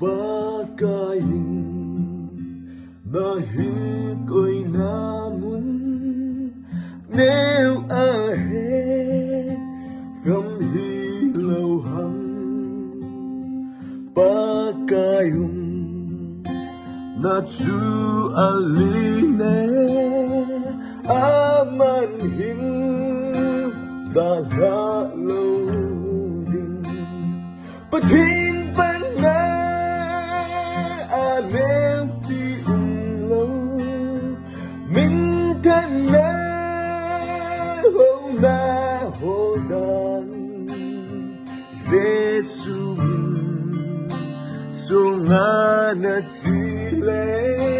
pagkain dahil ko'y namun neo ahe kamhilaw ham pagkayong natsu aline amanhin dalalaw din patin pa na aming tiulaw mintan na na hodan Jesumin sungan at silay